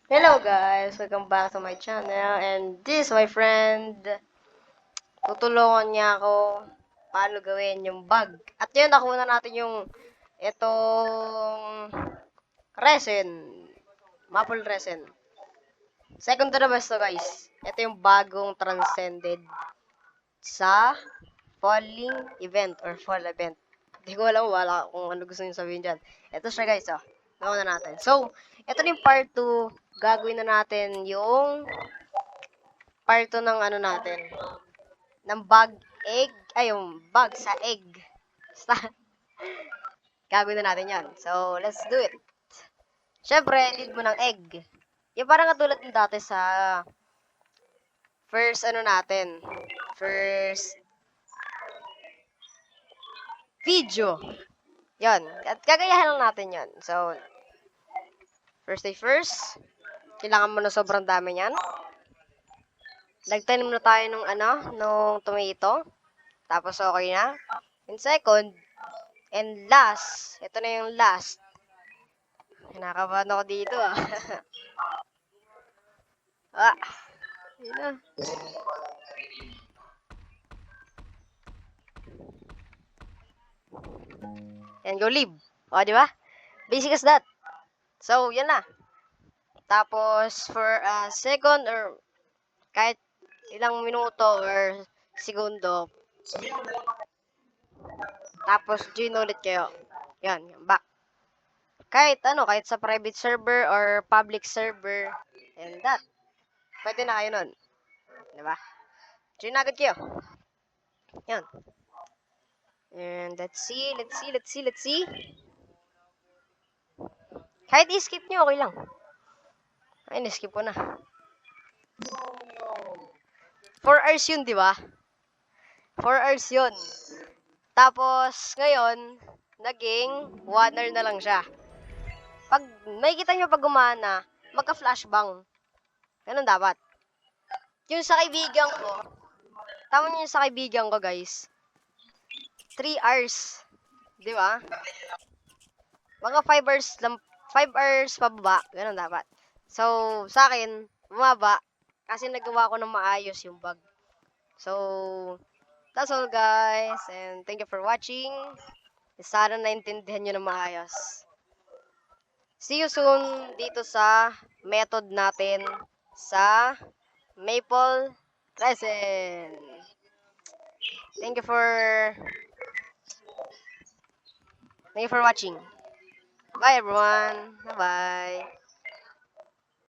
Hello guys! Welcome back to my channel and this my friend. Tutulungan niya ako paano gawin yung bug. At yun, nakuha na natin yung itong resin. Maple resin. Second to the best to guys. Ito yung bagong transcended sa falling event or fall event. Hindi ko alam wala kung ano gusto niyo sabihin dyan. Ito siya guys, oh. Nakuha na natin. So, ito na yung part 2. Gagawin na natin yung part 2 ng ano natin, ng bug egg, ay yung bug sa egg. Basta, gagawin na natin yan. So, let's do it. Siyempre, need mo ng egg. Yung parang katulad ng dati sa first ano natin, first video. Yon. At gagayahan lang natin yon. So, first day first, kailangan mo na sobrang dami niyan. Nagtanim na tayo nung ano, nung tomato. Tapos okay na. And second, and last, ito na yung last. Kinakabahan ako dito ah. Ah, yun na. And go leave. O, di ba? Basic as that. So, yan na. Tapos, for a second or kahit ilang minuto or segundo, tapos join ulit kayo. Yan, back. Kahit ano, kahit sa private server or public server, and that. Pwede na kayo nun. Di ba? Join agad kayo. Yan. And let's see. Kahit i-skip nyo, okay lang. Ay, na-skip ko na. 4 hours yun, di ba? 4 hours yun. Tapos, ngayon, naging 1 hour na lang siya. Pag, may kita nyo pag gumana, magka-flashbang. Ganun dapat. Yung sa kaibigan ko, tama nyo yung sa kaibigan ko, guys. 3 hours. Di ba? Mga 5 hours lang, 5 hours pababa. Ganun dapat. So, sa akin, bumaba. Kasi nagawa ko ng maayos yung bug. So, that's all guys. And thank you for watching. Sana naintindihan nyo na maayos. See you soon dito sa method natin sa Maple Resin. Thank you for watching. Bye everyone. Bye-bye.